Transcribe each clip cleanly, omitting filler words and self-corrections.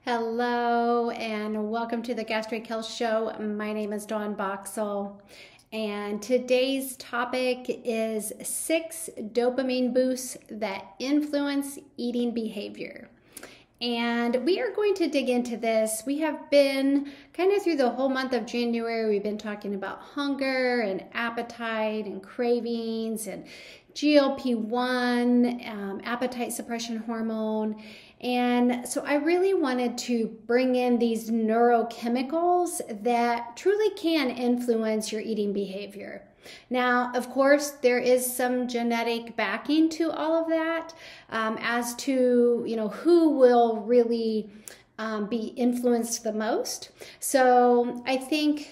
Hello and welcome to the Gastric Health Show. My name is Dawn Boxall, and today's topic is 6 dopamine boosts that influence eating behavior. And we are going to dig into this. We have been kind of through the whole month of January, we've been talking about hunger and appetite and cravings and GLP-1, appetite suppression hormone. And so I really wanted to bring in these neurochemicals that truly can influence your eating behavior. Now, of course, there is some genetic backing to all of that as to, who will really be influenced the most. So I think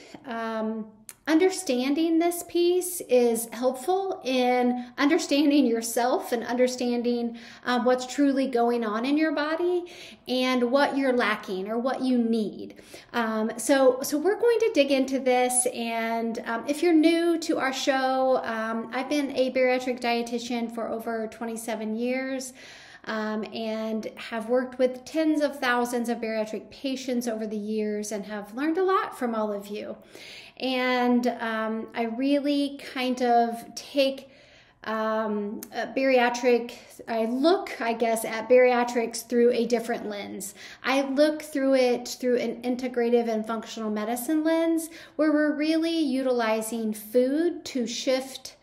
understanding this piece is helpful in understanding yourself and understanding what's truly going on in your body and what you're lacking or what you need. So we're going to dig into this. And if you're new to our show, I've been a bariatric dietitian for over 27 years. And have worked with tens of thousands of bariatric patients over the years and have learned a lot from all of you. And I really kind of take I look, I guess, at bariatrics through a different lens. I look through it through an integrative and functional medicine lens where we're really utilizing food to shift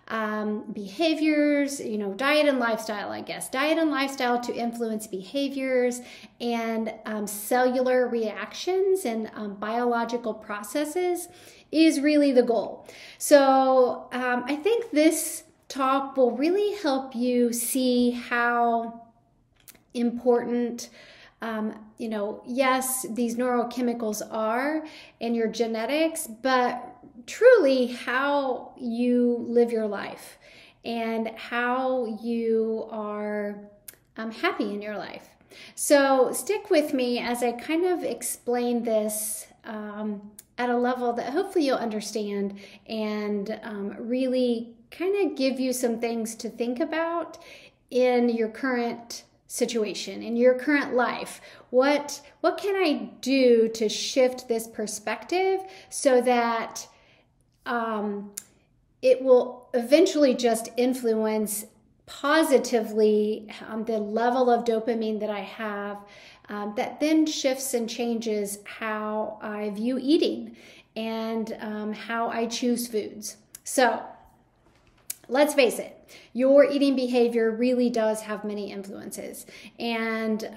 behaviors, diet and lifestyle, diet and lifestyle to influence behaviors and cellular reactions and biological processes is really the goal. So I think this talk will really help you see how important yes, these neurochemicals are in your genetics, but truly how you live your life and how you are happy in your life. So stick with me as I kind of explain this at a level that hopefully you'll understand and really kind of give you some things to think about in your current situation, in your current life. What can I do to shift this perspective so that it will eventually just influence positively the level of dopamine that I have, that then shifts and changes how I view eating and how I choose foods. So let's face it, your eating behavior really does have many influences. And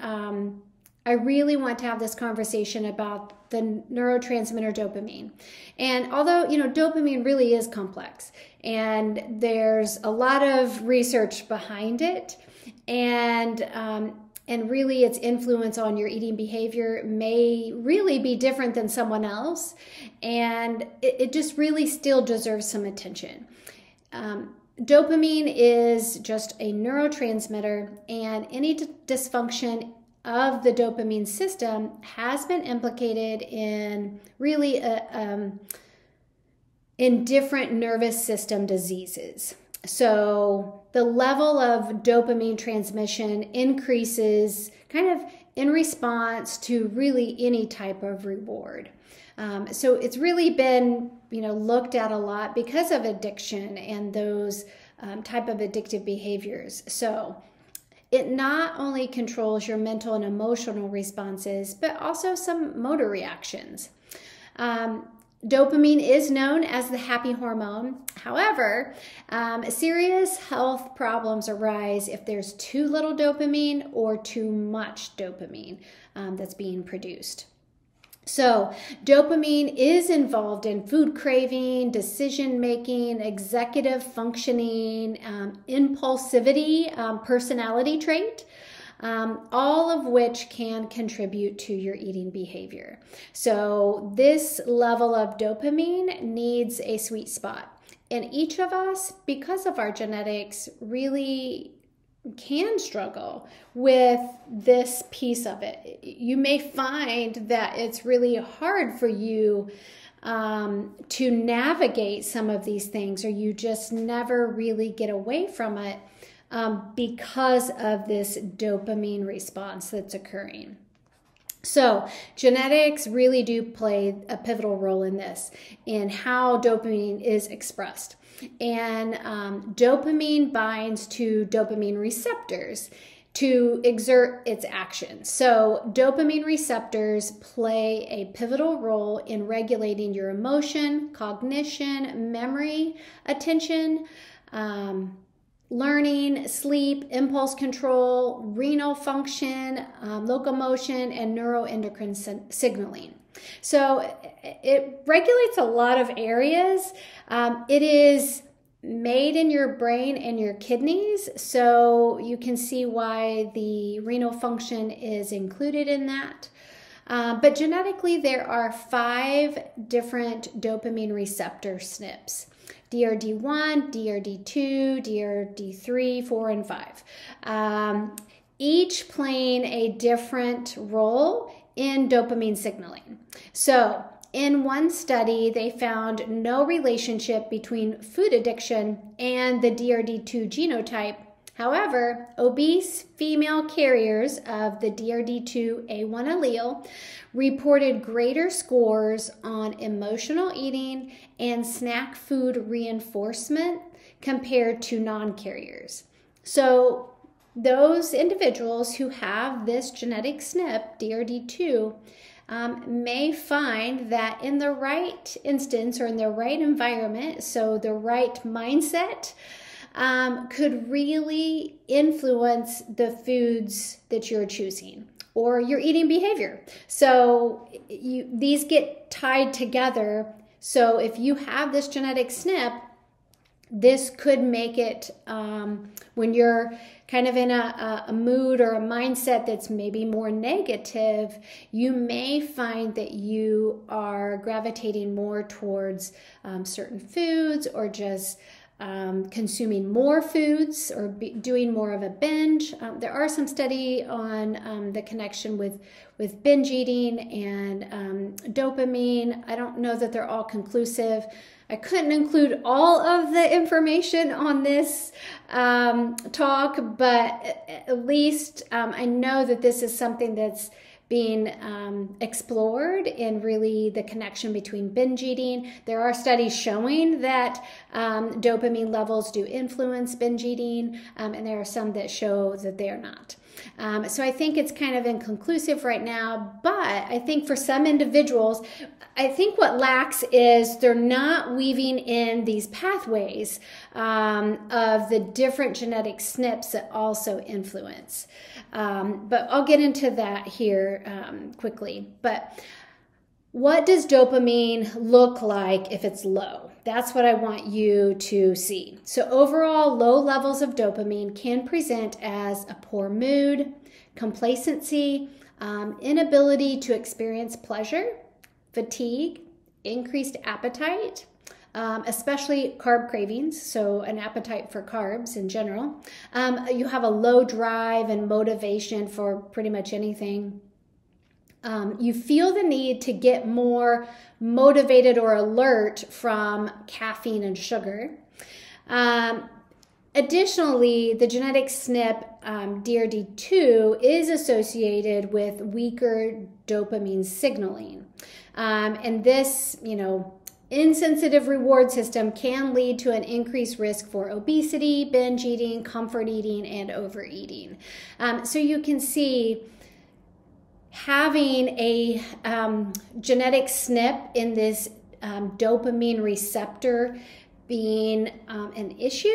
I really want to have this conversation about the neurotransmitter dopamine. And although, dopamine really is complex and there's a lot of research behind it, and really its influence on your eating behavior may really be different than someone else. And it just really still deserves some attention. Dopamine is just a neurotransmitter, and any dysfunction of the dopamine system has been implicated in really in different nervous system diseases. So the level of dopamine transmission increases kind of in response to really any type of reward. So it's really been, looked at a lot because of addiction and those type of addictive behaviors. So it not only controls your mental and emotional responses, but also some motor reactions. Dopamine is known as the happy hormone. However, serious health problems arise if there's too little dopamine or too much dopamine that's being produced. So dopamine is involved in food craving, decision making, executive functioning, impulsivity, personality trait, all of which can contribute to your eating behavior. So this level of dopamine needs a sweet spot. And each of us, because of our genetics, really can struggle with this piece of it. You may find that it's really hard for you to navigate some of these things, or you just never really get away from it because of this dopamine response that's occurring. So genetics really do play a pivotal role in this, in how dopamine is expressed. And dopamine binds to dopamine receptors to exert its action. So dopamine receptors play a pivotal role in regulating your emotion, cognition, memory, attention, learning, sleep, impulse control, renal function, locomotion, and neuroendocrine signaling. So it regulates a lot of areas. It is made in your brain and your kidneys, so you can see why the renal function is included in that. But genetically, there are 5 different dopamine receptor SNPs. DRD1, DRD2, DRD3, 4, and 5. Each playing a different role in dopamine signaling. So in one study, they found no relationship between food addiction and the DRD2 genotype. However, obese female carriers of the DRD2A1 allele reported greater scores on emotional eating and snack food reinforcement compared to non-carriers. So those individuals who have this genetic SNP, DRD2, may find that in the right instance or in the right environment, so the right mindset, could really influence the foods that you're choosing or your eating behavior. So these get tied together. So if you have this genetic SNP, this could make it when you're kind of in a mood or a mindset that's maybe more negative, you may find that you are gravitating more towards certain foods, or just consuming more foods, or doing more of a binge. There are some study on the connection with binge eating and dopamine. I don't know that they're all conclusive. I couldn't include all of the information on this talk, but at least I know that this is something that's being explored in really the connection between binge eating. There are studies showing that dopamine levels do influence binge eating, and there are some that show that they are not. So I think it's kind of inconclusive right now, but I think for some individuals, I think what lacks is they're not weaving in these pathways of the different genetic SNPs that also influence. But I'll get into that here quickly. But what does dopamine look like if it's low? That's what I want you to see. So overall, low levels of dopamine can present as a poor mood, complacency, inability to experience pleasure, fatigue, increased appetite, especially carb cravings, so an appetite for carbs in general. You have a low drive and motivation for pretty much anything. You feel the need to get more motivated or alert from caffeine and sugar. Additionally, the genetic SNP DRD2 is associated with weaker dopamine signaling. And this, insensitive reward system can lead to an increased risk for obesity, binge eating, comfort eating, and overeating. So you can see having a genetic SNP in this dopamine receptor being an issue,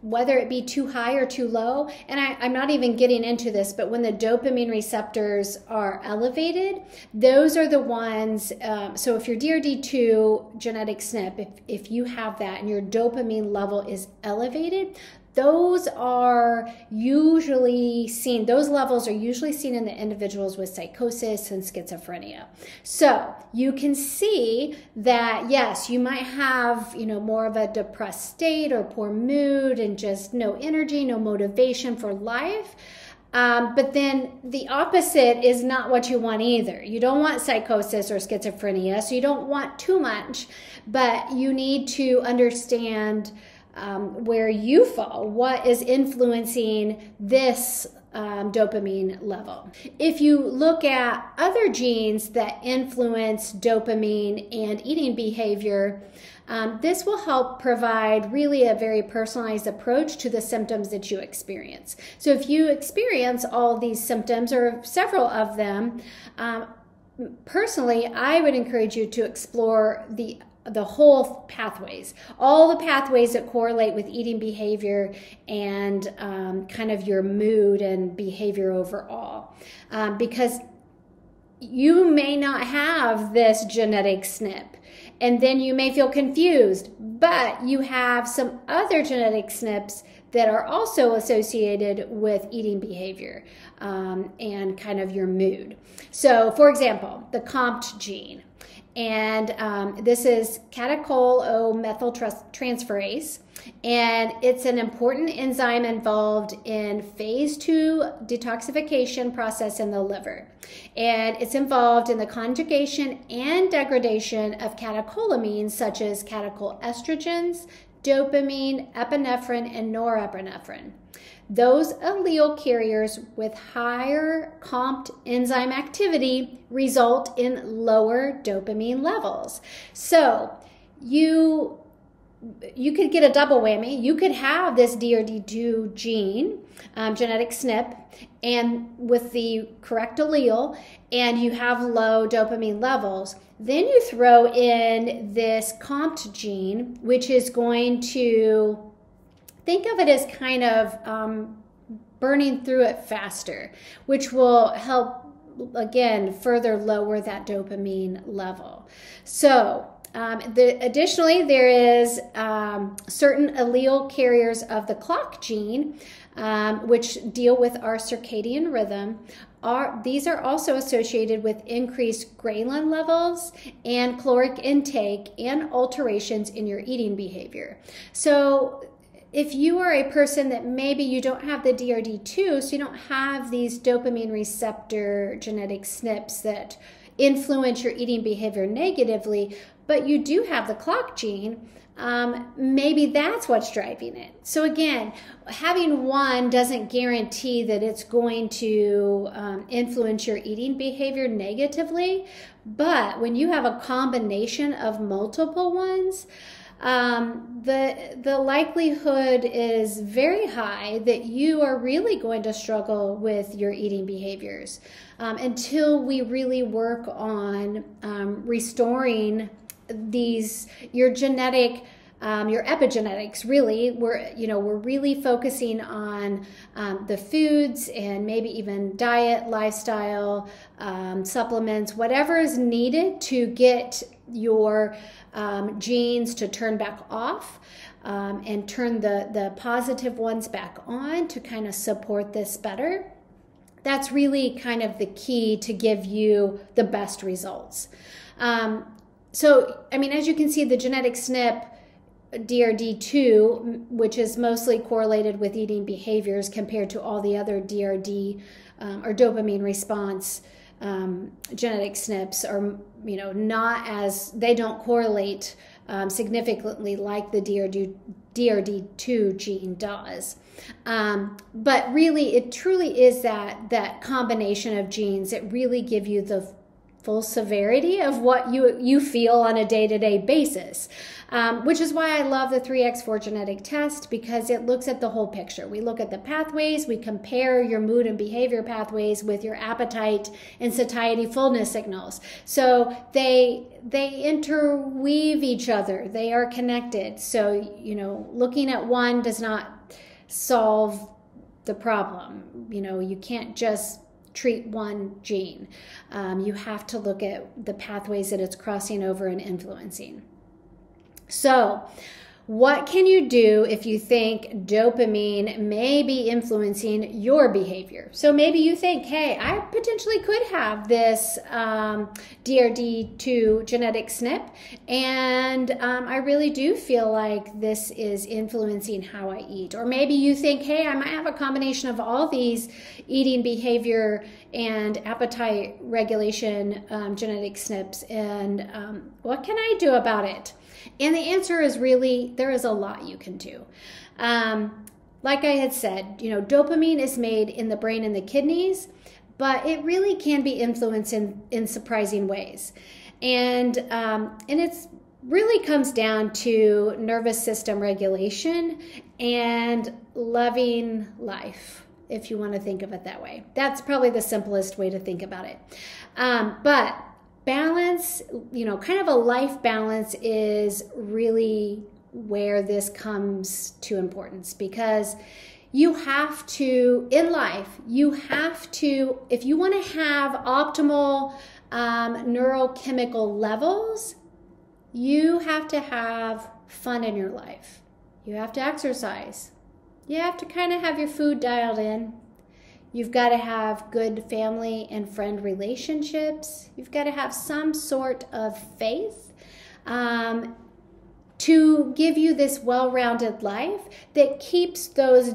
whether it be too high or too low. And I'm not even getting into this, but when the dopamine receptors are elevated, those are the ones, so if your DRD2 genetic SNP, if you have that and your dopamine level is elevated, those are usually seen, those levels are usually seen in the individuals with psychosis and schizophrenia. So you can see that, yes, you might have, more of a depressed state or poor mood and just no energy, no motivation for life. But then the opposite is not what you want either. You don't want psychosis or schizophrenia, so you don't want too much, but you need to understand where you fall, what is influencing this dopamine level. If you look at other genes that influence dopamine and eating behavior, this will help provide really a very personalized approach to the symptoms that you experience. So if you experience all these symptoms or several of them, personally, I would encourage you to explore the whole pathways, all the pathways that correlate with eating behavior and kind of your mood and behavior overall. Because you may not have this genetic SNP, and then you may feel confused, but you have some other genetic SNPs that are also associated with eating behavior and kind of your mood. So, for example, the COMT gene. And this is catechol-O-methyltransferase, and it's an important enzyme involved in phase 2 detoxification process in the liver. And it's involved in the conjugation and degradation of catecholamines such as catechoestrogens, dopamine, epinephrine, and norepinephrine. Those allele carriers with higher COMT enzyme activity result in lower dopamine levels. So you could get a double whammy. You could have this DRD2 gene, genetic SNP, and with the correct allele, and you have low dopamine levels. Then you throw in this COMT gene, which is going to think of it as kind of burning through it faster, which will help, again, further lower that dopamine level. So additionally, there is certain allele carriers of the clock gene, which deal with our circadian rhythm. These are also associated with increased ghrelin levels and caloric intake and alterations in your eating behavior. So if you are a person that maybe you don't have the DRD2, so you don't have these dopamine receptor genetic SNPs that influence your eating behavior negatively, but you do have the clock gene, maybe that's what's driving it. So again, having one doesn't guarantee that it's going to influence your eating behavior negatively, but when you have a combination of multiple ones, the likelihood is very high that you are really going to struggle with your eating behaviors until we really work on restoring your genetic, your epigenetics. Really, we're really focusing on the foods and maybe even diet, lifestyle, supplements, whatever is needed to get your genes to turn back off and turn the positive ones back on to kind of support this better. That's really kind of the key to give you the best results. So, I mean, as you can see, the genetic SNP DRD2, which is mostly correlated with eating behaviors compared to all the other DRD or dopamine response genetic SNPs, are they don't correlate significantly like the DRD2 gene does. But really, it truly is that combination of genes that really give you the full severity of what you feel on a day-to-day basis, which is why I love the 3x4 genetic test, because it looks at the whole picture. We look at the pathways, we compare your mood and behavior pathways with your appetite and satiety fullness signals. So they interweave each other. They are connected. So, looking at one does not solve the problem. You can't just treat one gene. You have to look at the pathways that it's crossing over and influencing. So, what can you do if you think dopamine may be influencing your behavior? So maybe you think, hey, I potentially could have this DRD2 genetic SNP, and I really do feel like this is influencing how I eat. Or maybe you think, hey, I might have a combination of all these eating behavior and appetite regulation genetic SNPs, and what can I do about it? And the answer is really, there is a lot you can do. like I had said, dopamine is made in the brain and the kidneys, but it really can be influenced in surprising ways. And it's really comes down to nervous system regulation and loving life, if you want to think of it that way. That's probably the simplest way to think about it. But balance, kind of a life balance is really where this comes to importance, because you have to, in life, if you want to have optimal neurochemical levels, you have to have fun in your life. You have to exercise. You have to kind of have your food dialed in. You've got to have good family and friend relationships. You've got to have some sort of faith to give you this well-rounded life that keeps those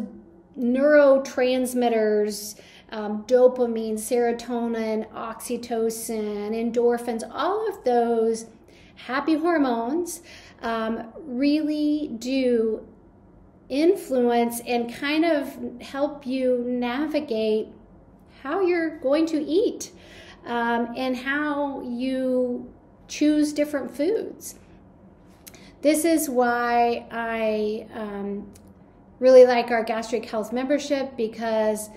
neurotransmitters, dopamine, serotonin, oxytocin, endorphins, all of those happy hormones really do influence and kind of help you navigate how you're going to eat and how you choose different foods. This is why I really like our Gastric Health membership, because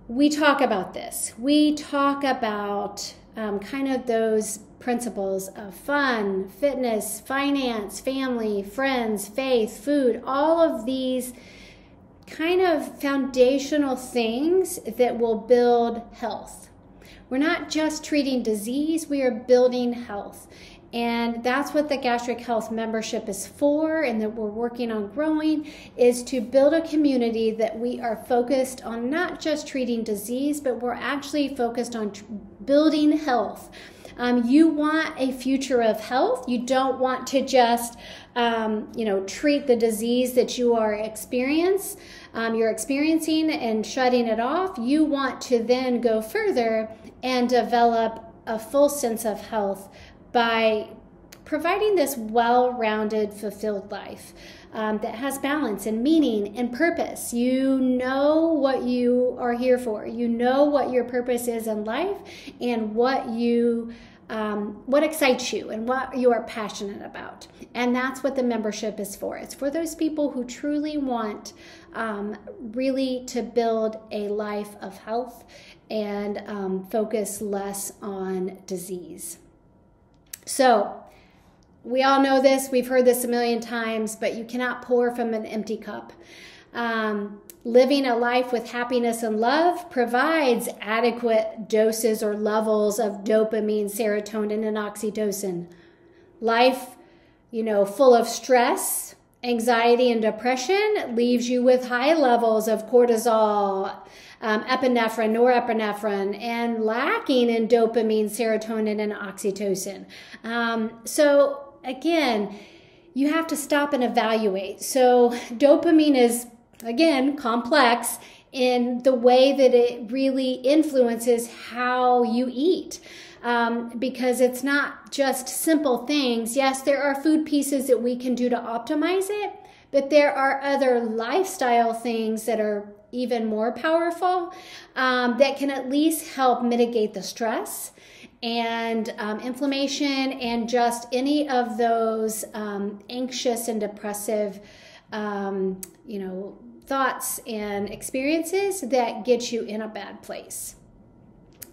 we talk about this. We talk about kind of those principles of fun, fitness, finance, family, friends, faith, food, all of these kind of foundational things that will build health. We're not just treating disease, we are building health. And that's what the Gastric Health membership is for, and that we're working on growing, is to build a community that we are focused on not just treating disease, but we're actually focused on building health. You want a future of health. You don't want to just, treat the disease that you are experiencing and shutting it off. You want to then go further and develop a full sense of health by providing this well-rounded, fulfilled life that has balance and meaning and purpose. You know what you are here for. You know what your purpose is in life and what excites you and what you are passionate about. And that's what the membership is for. It's for those people who truly want really to build a life of health and focus less on disease. So we all know this, we've heard this a million times, but you cannot pour from an empty cup. Living a life with happiness and love provides adequate doses or levels of dopamine, serotonin, and oxytocin. Life, full of stress, anxiety, and depression leaves you with high levels of cortisol, epinephrine, norepinephrine, and lacking in dopamine, serotonin, and oxytocin. So again, you have to stop and evaluate. So dopamine is, again, complex in the way that it really influences how you eat. Because it's not just simple things. Yes, there are food pieces that we can do to optimize it, but there are other lifestyle things that are even more powerful that can at least help mitigate the stress and inflammation and just any of those anxious and depressive thoughts and experiences that get you in a bad place.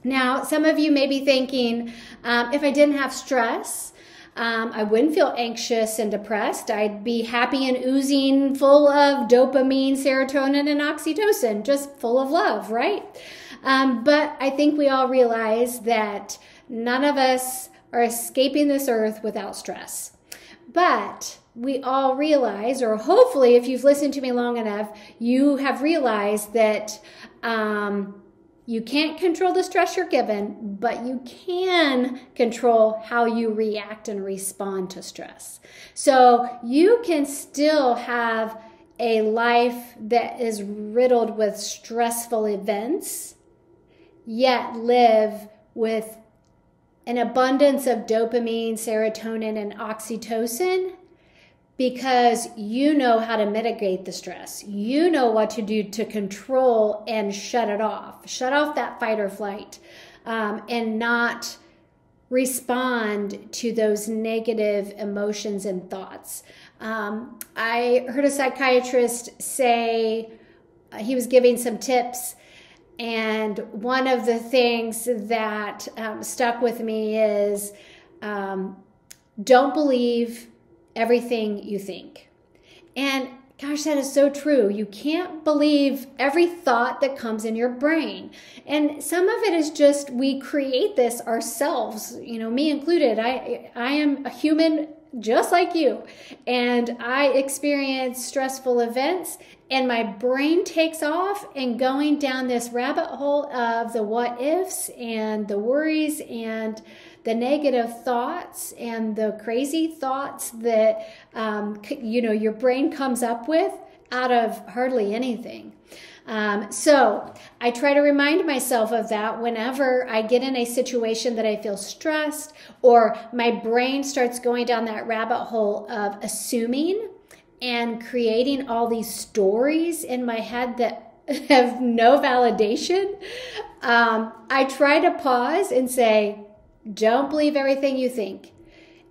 Now, some of you may be thinking, if I didn't have stress, I wouldn't feel anxious and depressed. I'd be happy and oozing, full of dopamine, serotonin, and oxytocin, just full of love, right? But I think we all realize that none of us are escaping this earth without stress. But we all realize, or hopefully if you've listened to me long enough, you have realized that you can't control the stress you're given, but you can control how you react and respond to stress. So you can still have a life that is riddled with stressful events, yet live with an abundance of dopamine, serotonin, and oxytocin, because you know how to mitigate the stress. You know what to do to control and shut it off. Shut off that fight or flight, and not respond to those negative emotions and thoughts. I heard a psychiatrist say, he was giving some tips, and one of the things that stuck with me is don't believe everything you think. And gosh, that is so true. You can't believe every thought that comes in your brain. And some of it is just, we create this ourselves, me included. I am a human just like you. And I experience stressful events, and my brain takes off and going down this rabbit hole of the what ifs and the worries and the negative thoughts and the crazy thoughts that, your brain comes up with out of hardly anything. So I try to remind myself of that whenever I get in a situation that I feel stressed, or my brain starts going down that rabbit hole of assuming and creating all these stories in my head that have no validation. I try to pause and say, don't believe everything you think.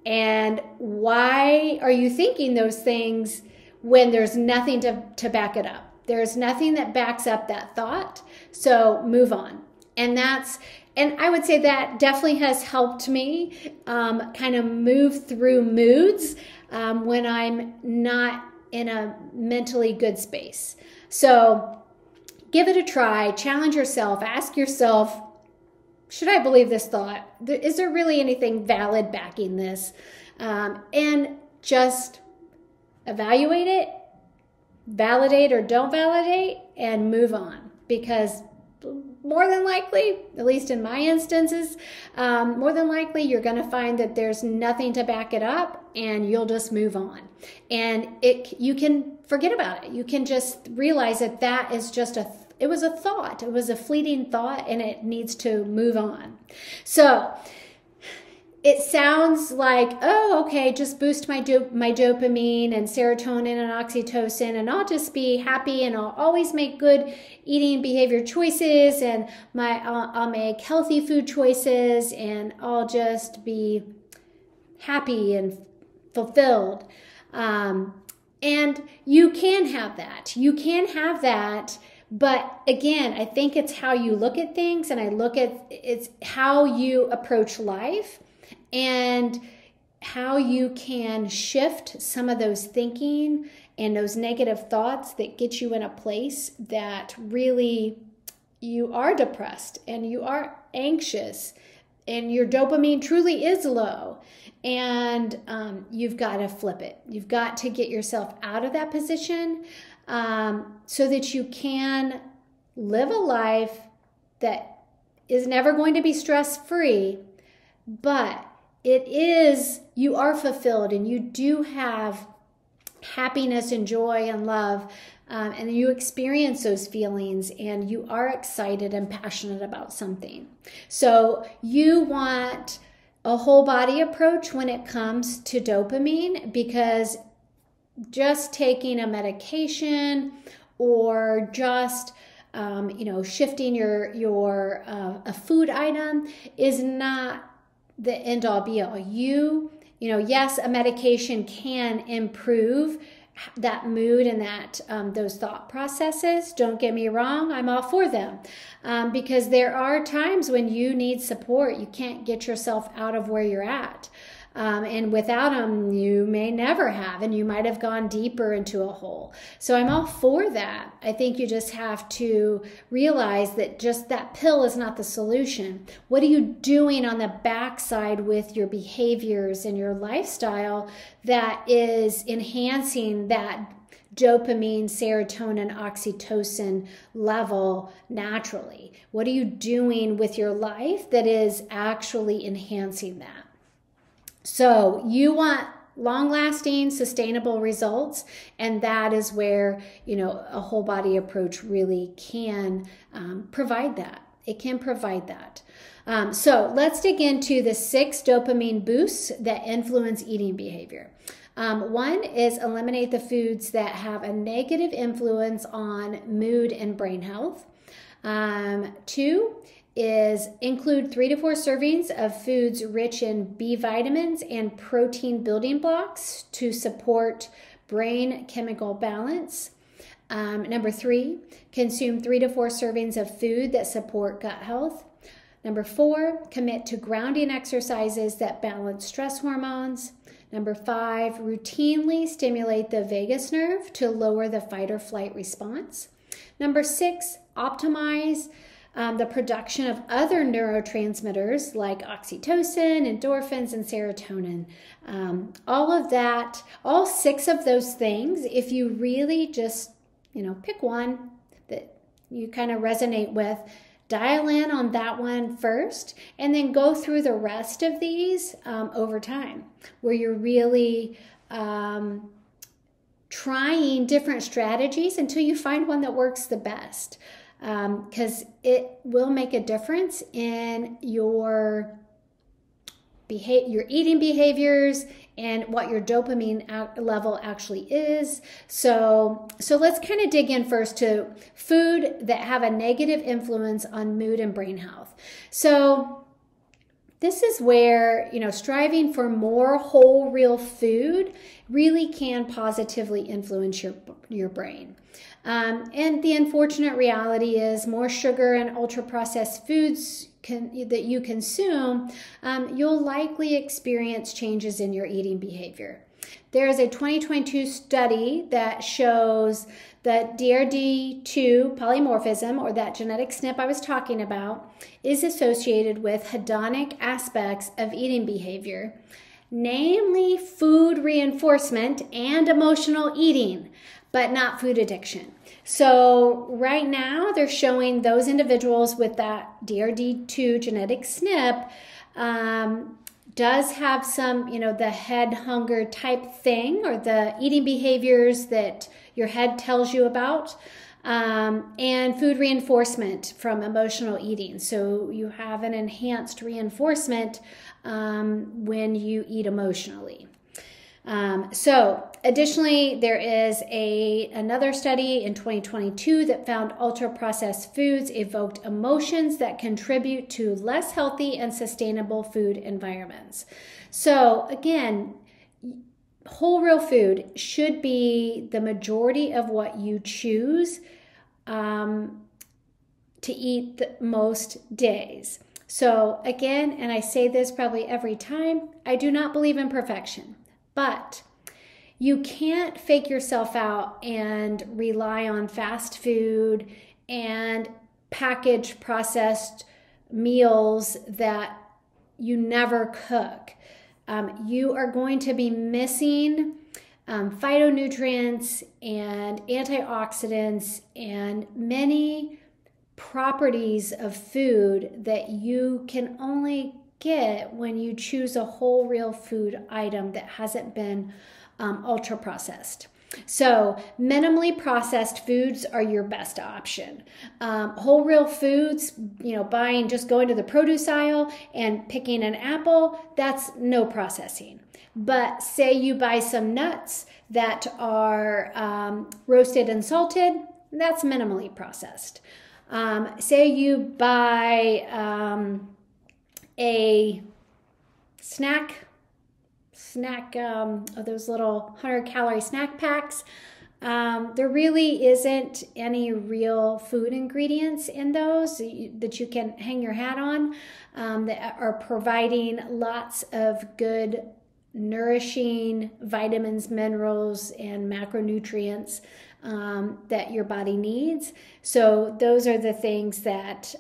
And why are you thinking those things when there's nothing to back it up? There's nothing that backs up that thought. So move on. And I would say that definitely has helped me kind of move through moods when I'm not in a mentally good space. So give it a try, challenge yourself, ask yourself, should I believe this thought? Is there really anything valid backing this? And just evaluate it, validate or don't validate, and move on. Because more than likely, at least in my instances, more than likely you're going to find that there's nothing to back it up, and you'll just move on. And you can forget about it. You can just realize that is just it was a thought. It was a fleeting thought, and it needs to move on. So it sounds like, oh, okay, just boost my dopamine and serotonin and oxytocin, and I'll just be happy, and I'll always make good eating behavior choices, and I'll make healthy food choices, and I'll just be happy and fulfilled. And you can have that. You can have that. But again, I think it's how you look at things, and it's how you approach life, and how you can shift some of those thinking and those negative thoughts that get you in a place that really you are depressed and you are anxious and your dopamine truly is low. And you've got to flip it. You've got to get yourself out of that position so that you can live a life that is never going to be stress-free, but you are fulfilled, and you do have happiness and joy and love, and you experience those feelings, and you are excited and passionate about something. So you want a whole body approach when it comes to dopamine, because just taking a medication or just shifting your a food item is not the end all be all. Yes, a medication can improve that mood and that those thought processes. Don't get me wrong, I'm all for them, because there are times when you need support. You can't get yourself out of where you're at. And without them, you may never have, and you might have gone deeper into a hole. So I'm all for that. I think you just have to realize that just that pill is not the solution. What are you doing on the backside with your behaviors and your lifestyle that is enhancing that dopamine, serotonin, oxytocin level naturally? What are you doing with your life that is actually enhancing that? So you want long-lasting, sustainable results, and that is where, a whole body approach really can provide that. It can provide that. So let's dig into the 6 dopamine boosts that influence eating behavior. One is eliminate the foods that have a negative influence on mood and brain health. Two is include 3 to 4 servings of foods rich in B vitamins and protein building blocks to support brain chemical balance. Number 3, consume 3 to 4 servings of food that support gut health. Number 4, commit to grounding exercises that balance stress hormones. Number 5, routinely stimulate the vagus nerve to lower the fight or flight response. Number 6, optimize the production of other neurotransmitters like oxytocin, endorphins, and serotonin. All of that, all 6 of those things, if you really just, pick one that you kind of resonate with, dial in on that one first, and then go through the rest of these over time, where you're really trying different strategies until you find one that works the best. Because it will make a difference in your eating behaviors and what your dopamine level actually is. So let's kind of dig in first to food that have a negative influence on mood and brain health. So this is where, striving for more whole, real food really can positively influence your brain. And the unfortunate reality is more sugar and ultra-processed foods that you consume, you'll likely experience changes in your eating behavior. There is a 2022 study that shows that DRD2 polymorphism, or that genetic SNP I was talking about, is associated with hedonic aspects of eating behavior, namely food reinforcement and emotional eating, but not food addiction. So right now they're showing those individuals with that DRD2 genetic SNP does have some, the head hunger type thing, or the eating behaviors that your head tells you about, and food reinforcement from emotional eating. So you have an enhanced reinforcement when you eat emotionally. So additionally, there is another study in 2022 that found ultra-processed foods evoked emotions that contribute to less healthy and sustainable food environments. So again, whole real food should be the majority of what you choose to eat most days. So again, and I say this probably every time, I do not believe in perfection. But you can't fake yourself out and rely on fast food and packaged processed meals that you never cook. You are going to be missing phytonutrients and antioxidants and many properties of food that you can only get when you choose a whole real food item that hasn't been ultra processed. So minimally processed foods are your best option. Whole real foods, going to the produce aisle and picking an apple, that's no processing. But say you buy some nuts that are roasted and salted, that's minimally processed. Say you buy a snack of those little 100-calorie snack packs. There really isn't any real food ingredients in those that you can hang your hat on that are providing lots of good, nourishing vitamins, minerals, and macronutrients that your body needs. So those are the things that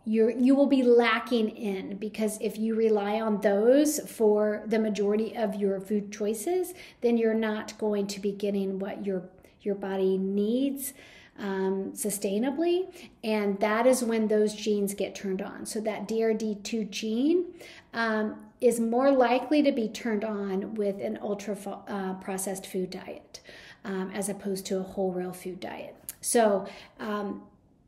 you will be lacking in, because if you rely on those for the majority of your food choices, then you're not going to be getting what your body needs sustainably, and that is when those genes get turned on. So that DRD2 gene is more likely to be turned on with an ultra processed food diet as opposed to a whole real food diet. So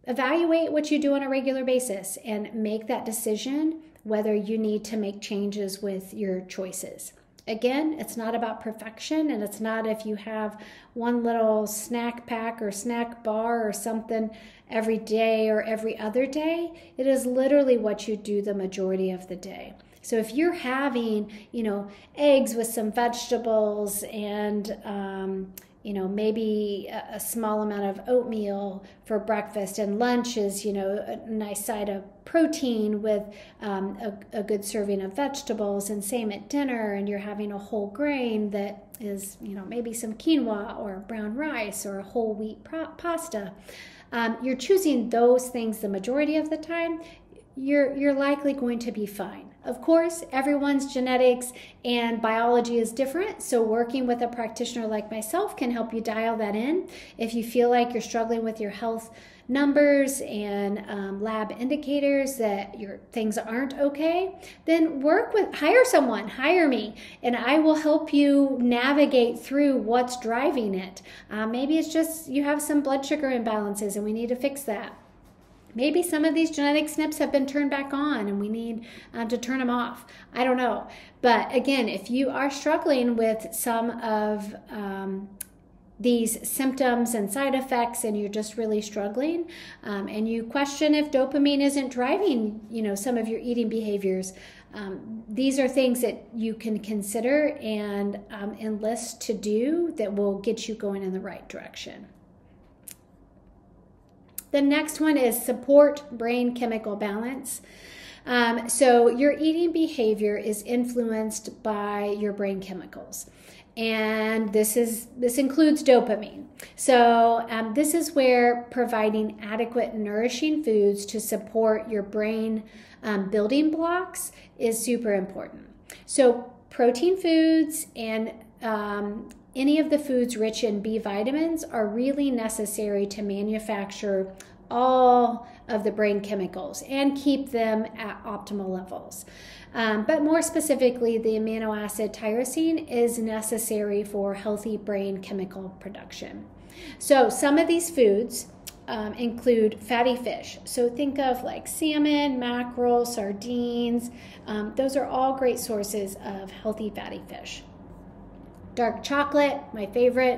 evaluate what you do on a regular basis and make that decision whether you need to make changes with your choices. Again, it's not about perfection, and it's not if you have one little snack pack or snack bar or something every day or every other day. It is literally what you do the majority of the day. So if you're having, eggs with some vegetables and, maybe a small amount of oatmeal for breakfast, and lunch is, a nice side of protein with a good serving of vegetables, and same at dinner, and you're having a whole grain that is, maybe some quinoa or brown rice or a whole wheat pasta. You're choosing those things the majority of the time, you're likely going to be fine. Of course, everyone's genetics and biology is different, so working with a practitioner like myself can help you dial that in. If you feel like you're struggling with your health numbers and lab indicators that your things aren't okay, then hire me, and I will help you navigate through what's driving it. Maybe it's just you have some blood sugar imbalances and we need to fix that. Maybe some of these genetic SNPs have been turned back on and we need to turn them off. I don't know. But again, if you are struggling with some of these symptoms and side effects, and you're just really struggling, and you question if dopamine isn't driving, some of your eating behaviors, these are things that you can consider and enlist to do that will get you going in the right direction. The next one is support brain chemical balance. So your eating behavior is influenced by your brain chemicals, and this includes dopamine. So this is where providing adequate nourishing foods to support your brain building blocks is super important. So protein foods and any of the foods rich in B vitamins are really necessary to manufacture all of the brain chemicals and keep them at optimal levels. But more specifically, the amino acid tyrosine is necessary for healthy brain chemical production. So some of these foods include fatty fish. So think of like salmon, mackerel, sardines. Those are all great sources of healthy fatty fish. Dark chocolate, my favorite,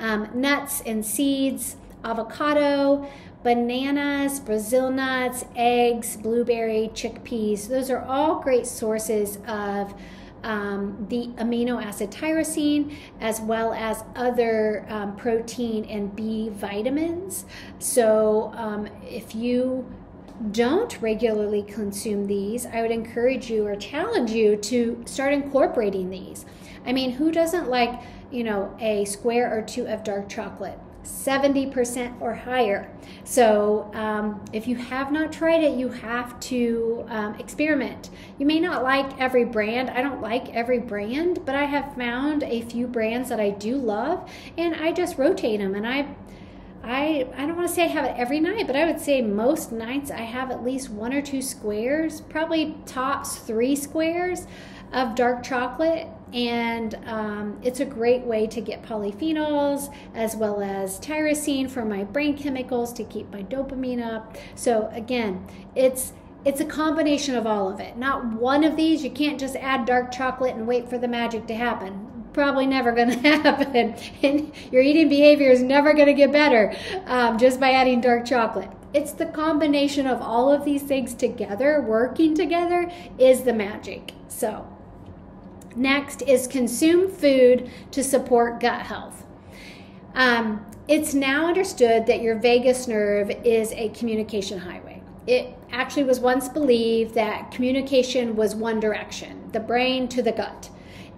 nuts and seeds, avocado, bananas, Brazil nuts, eggs, blueberry, chickpeas. Those are all great sources of the amino acid tyrosine, as well as other protein and B vitamins. So if you don't regularly consume these, I would encourage you or challenge you to start incorporating these. I mean, who doesn't like, a square or two of dark chocolate? 70% or higher. So if you have not tried it, you have to experiment. You may not like every brand. I don't like every brand, but I have found a few brands that I do love, and I just rotate them. And I don't want to say I have it every night, but I would say most nights I have at least 1 or 2 squares, probably tops 3 squares of dark chocolate. And it's a great way to get polyphenols as well as tyrosine for my brain chemicals to keep my dopamine up. So again, it's a combination of all of it. Not one of these. You can't just add dark chocolate and wait for the magic to happen. Probably never going to happen. And your eating behavior is never going to get better just by adding dark chocolate. It's the combination of all of these things together, working together, is the magic. So next is consume food to support gut health. It's now understood that your vagus nerve is a communication highway. It actually was once believed that communication was one direction, the brain to the gut.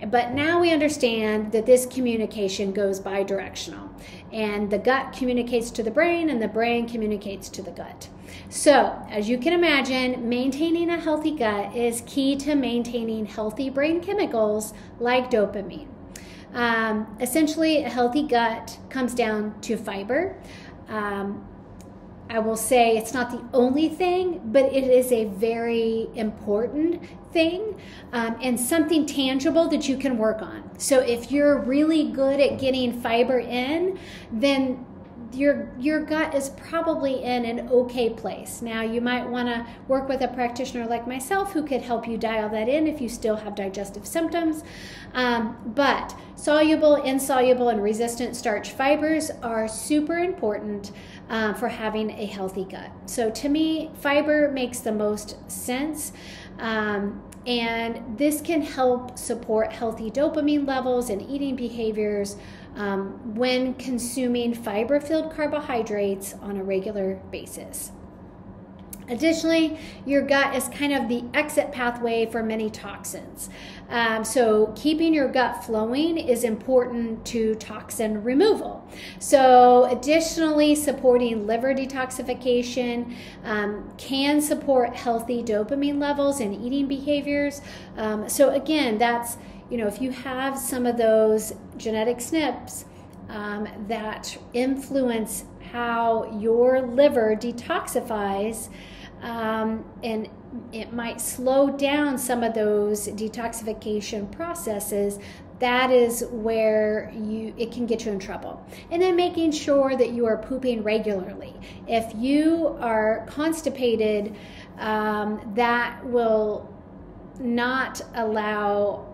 But now we understand that this communication goes bi-directional, and the gut communicates to the brain and the brain communicates to the gut. So, as you can imagine, maintaining a healthy gut is key to maintaining healthy brain chemicals like dopamine. Essentially, a healthy gut comes down to fiber. I will say it's not the only thing, but it is a very important thing and something tangible that you can work on. So if you're really good at getting fiber in, then your gut is probably in an okay place. Now, you might want to work with a practitioner like myself who could help you dial that in if you still have digestive symptoms. But soluble, insoluble, and resistant starch fibers are super important for having a healthy gut. So to me, fiber makes the most sense. And this can help support healthy dopamine levels and eating behaviors when consuming fiber-filled carbohydrates on a regular basis. Additionally, your gut is kind of the exit pathway for many toxins. So keeping your gut flowing is important to toxin removal. So additionally, supporting liver detoxification can support healthy dopamine levels and eating behaviors. So again, that's, if you have some of those genetic SNPs that influence how your liver detoxifies, and it might slow down some of those detoxification processes, that is where it can get you in trouble. And then making sure that you are pooping regularly. If you are constipated, that will not allow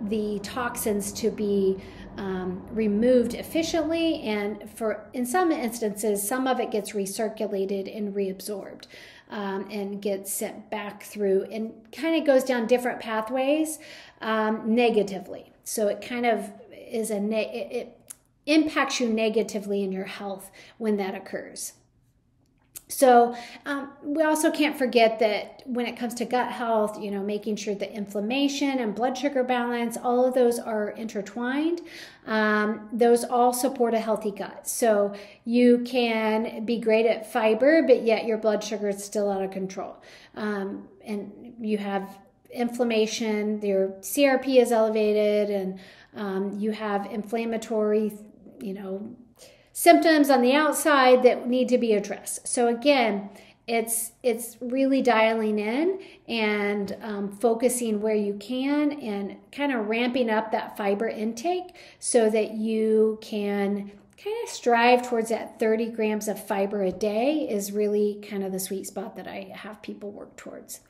the toxins to be removed efficiently, and in some instances, some of it gets recirculated and reabsorbed and gets sent back through, and kind of goes down different pathways negatively. So it kind of is it impacts you negatively in your health when that occurs. So we also can't forget that when it comes to gut health, making sure that inflammation and blood sugar balance, all of those are intertwined. Those all support a healthy gut. So you can be great at fiber, but yet your blood sugar is still out of control. And you have inflammation, your CRP is elevated, and you have inflammatory, symptoms on the outside that need to be addressed. So again, it's really dialing in and focusing where you can, and kind of ramping up that fiber intake so that you can kind of strive towards that 30 grams of fiber a day is really kind of the sweet spot that I have people work towards.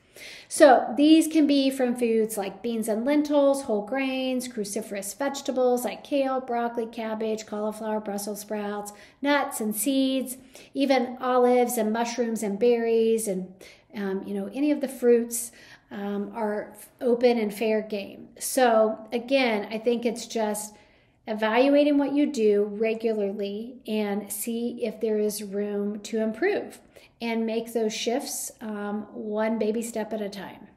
So these can be from foods like beans and lentils, whole grains, cruciferous vegetables like kale, broccoli, cabbage, cauliflower, Brussels sprouts, nuts and seeds, even olives and mushrooms and berries, and any of the fruits are open and fair game. So again, I think it's just evaluating what you do regularly and see if there is room to improve, and make those shifts one baby step at a time.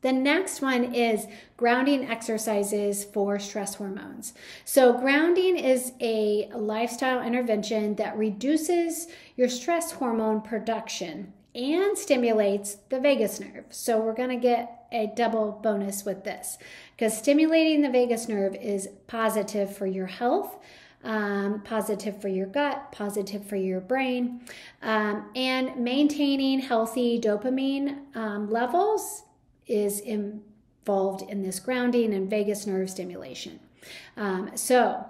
The next one is grounding exercises for stress hormones. So grounding is a lifestyle intervention that reduces your stress hormone production and stimulates the vagus nerve. So we're going to get a double bonus with this, because stimulating the vagus nerve is positive for your health, positive for your gut, positive for your brain, and maintaining healthy dopamine levels is involved in this grounding and vagus nerve stimulation. So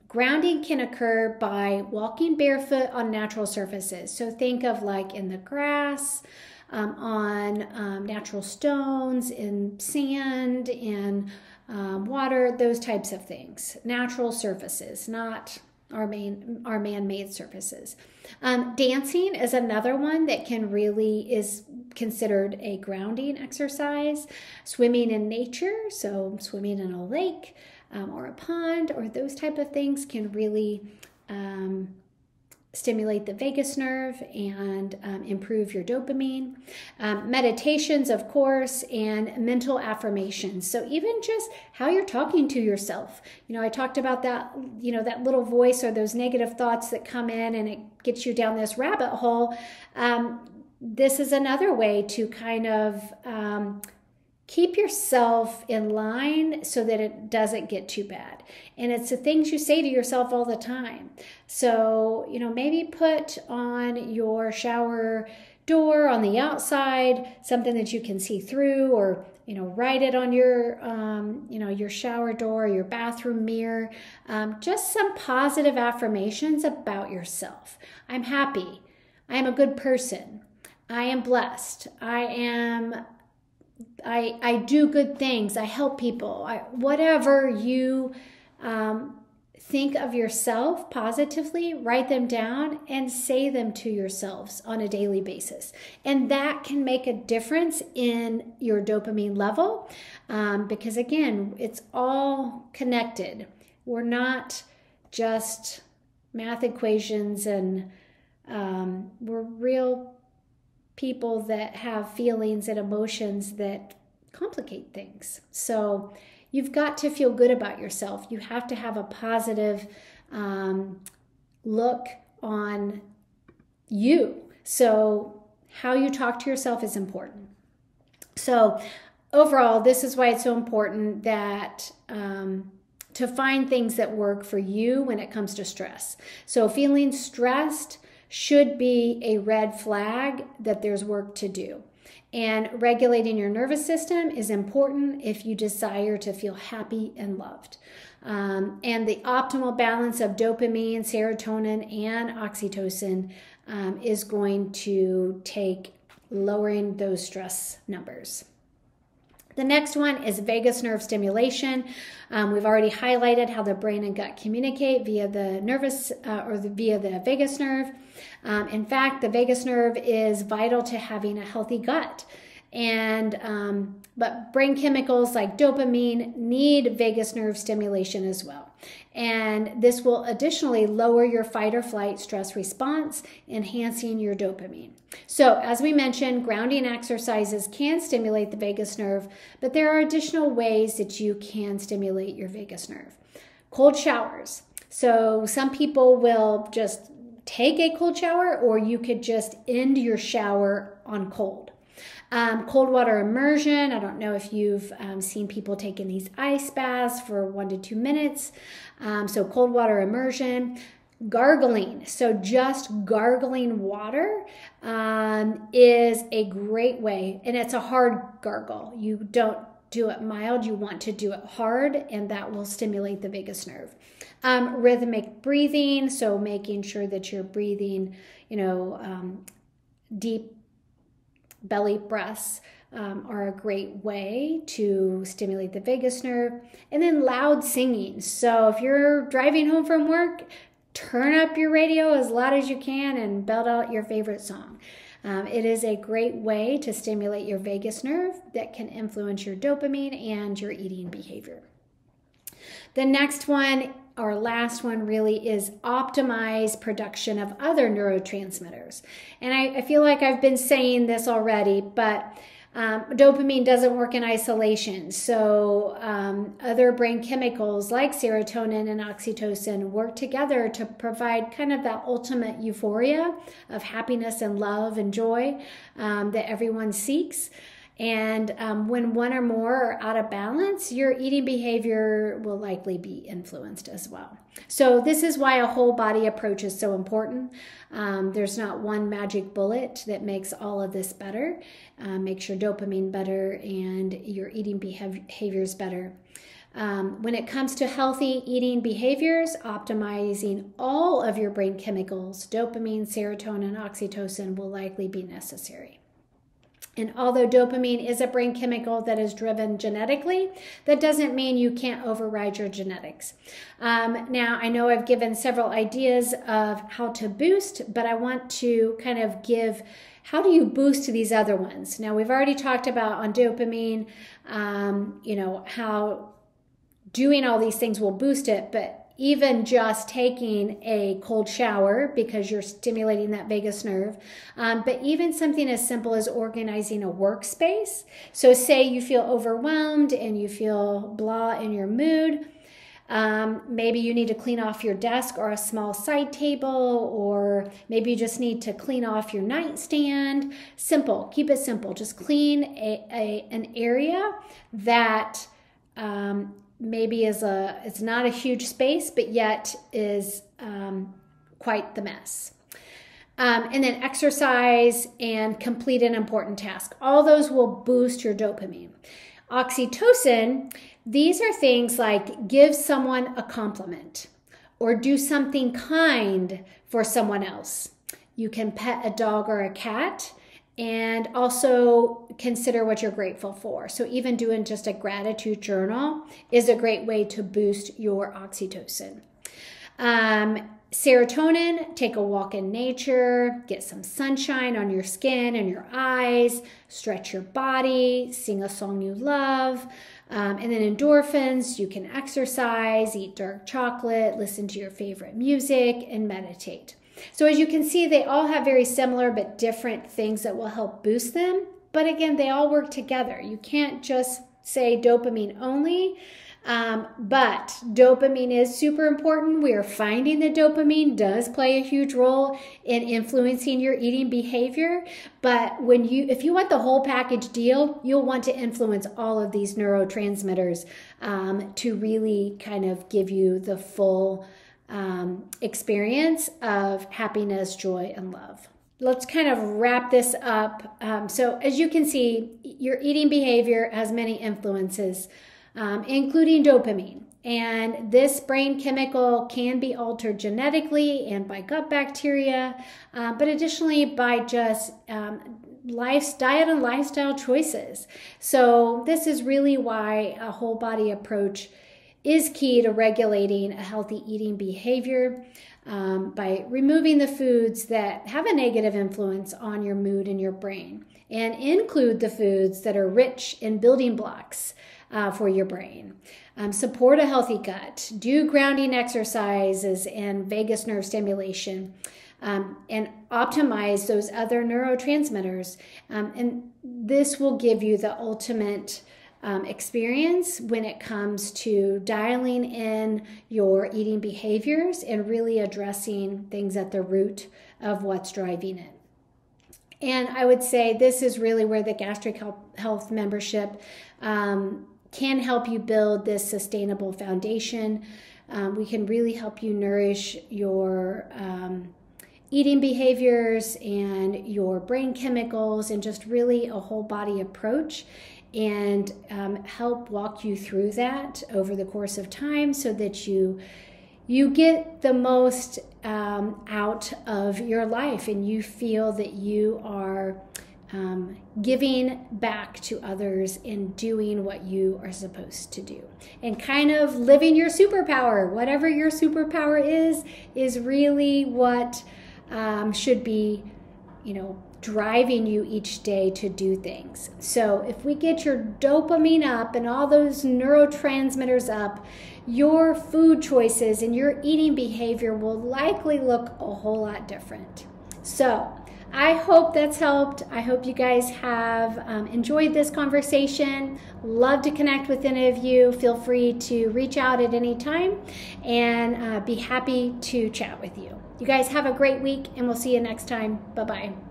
grounding can occur by walking barefoot on natural surfaces. So think of like in the grass, on natural stones, in sand, in water, those types of things. Natural surfaces, not our man-made surfaces. Dancing is another one that is considered a grounding exercise. Swimming in nature, so swimming in a lake or a pond or those type of things can really stimulate the vagus nerve and improve your dopamine. Meditations, of course, and mental affirmations. So even just how you're talking to yourself. I talked about that, that little voice or those negative thoughts that come in and it gets you down this rabbit hole. This is another way to kind of keep yourself in line so that it doesn't get too bad. And it's the things you say to yourself all the time. So, maybe put on your shower door on the outside, something that you can see through, or write it on your your shower door, your bathroom mirror. Just some positive affirmations about yourself. I'm happy. I am a good person. I am blessed. I do good things. I help people. Whatever you think of yourself positively, write them down and say them to yourselves on a daily basis. And that can make a difference in your dopamine level because, again, it's all connected. We're not just math equations, and we're real people that have feelings and emotions that complicate things. So you've got to feel good about yourself. You have to have a positive look on you. So how you talk to yourself is important. So overall, this is why it's so important that to find things that work for you when it comes to stress. So feeling stressed should be a red flag that there's work to do. And regulating your nervous system is important if you desire to feel happy and loved. And the optimal balance of dopamine, serotonin, and oxytocin is going to take lowering those stress numbers. The next one is vagus nerve stimulation. We've already highlighted how the brain and gut communicate via the via the vagus nerve. In fact, the vagus nerve is vital to having a healthy gut. But brain chemicals like dopamine need vagus nerve stimulation as well. And this will additionally lower your fight or flight stress response, enhancing your dopamine. So as we mentioned, grounding exercises can stimulate the vagus nerve, but there are additional ways that you can stimulate your vagus nerve. Cold showers. So some people will just take a cold shower, or you could just end your shower on cold. Cold water immersion. I don't know if you've seen people taking these ice baths for 1 to 2 minutes. So cold water immersion. Gargling. So just gargling water is a great way. And it's a hard gargle. You don't do it mild. You want to do it hard, and that will stimulate the vagus nerve. Rhythmic breathing. So making sure that you're breathing, deep belly breaths are a great way to stimulate the vagus nerve. And then loud singing. So if you're driving home from work, turn up your radio as loud as you can and belt out your favorite song. It is a great way to stimulate your vagus nerve that can influence your dopamine and your eating behavior. The next one, our last one, really is optimize production of other neurotransmitters. And I feel like I've been saying this already, but dopamine doesn't work in isolation. So other brain chemicals like serotonin and oxytocin work together to provide kind of that ultimate euphoria of happiness and love and joy that everyone seeks. And when one or more are out of balance, your eating behavior will likely be influenced as well. So this is why a whole body approach is so important. There's not one magic bullet that makes all of this better, makes your dopamine better and your eating behaviors better. When it comes to healthy eating behaviors, optimizing all of your brain chemicals, dopamine, serotonin, oxytocin, will likely be necessary. And although dopamine is a brain chemical that is driven genetically, that doesn't mean you can't override your genetics. Now, I know I've given several ideas of how to boost, but I want to kind of give, how do you boost these other ones? Now, we've already talked about on dopamine, how doing all these things will boost it, but even just taking a cold shower because you're stimulating that vagus nerve, but even something as simple as organizing a workspace. So say you feel overwhelmed and you feel blah in your mood. Maybe you need to clean off your desk or a small side table, or maybe you just need to clean off your nightstand. Simple, keep it simple. Just clean an area that maybe it's not a huge space, but yet is quite the mess. And then exercise and complete an important task. All those will boost your dopamine. Oxytocin, these are things like give someone a compliment or do something kind for someone else. You can pet a dog or a cat and also consider what you're grateful for. So even doing just a gratitude journal is a great way to boost your oxytocin. Serotonin, take a walk in nature, get some sunshine on your skin and your eyes, stretch your body, sing a song you love. And then endorphins, you can exercise, eat dark chocolate, listen to your favorite music, and meditate. So as you can see, they all have very similar but different things that will help boost them. But again, they all work together. You can't just say dopamine only. But dopamine is super important. We are finding that dopamine does play a huge role in influencing your eating behavior. But if you want the whole package deal, you'll want to influence all of these neurotransmitters to really kind of give you the full experience of happiness, joy, and love. Let's kind of wrap this up. So as you can see, your eating behavior has many influences, including dopamine. And this brain chemical can be altered genetically and by gut bacteria, but additionally by just diet and lifestyle choices. So this is really why a whole body approach is key to regulating a healthy eating behavior by removing the foods that have a negative influence on your mood and your brain, and include the foods that are rich in building blocks for your brain. Support a healthy gut, do grounding exercises and vagus nerve stimulation, and optimize those other neurotransmitters. And this will give you the ultimate experience when it comes to dialing in your eating behaviors and really addressing things at the root of what's driving it. And I would say this is really where the Gastric Health membership can help you build this sustainable foundation. We can really help you nourish your eating behaviors and your brain chemicals, and just really a whole body approach, and help walk you through that over the course of time so that you get the most out of your life, and you feel that you are giving back to others and doing what you are supposed to do, and kind of living your superpower. Whatever your superpower is really what should be, driving you each day to do things. So if we get your dopamine up and all those neurotransmitters up, your food choices and your eating behavior will likely look a whole lot different. So I hope that's helped. I hope you guys have enjoyed this conversation. Love to connect with any of you. Feel free to reach out at any time, and be happy to chat with you. You guys have a great week, and we'll see you next time. Bye-bye.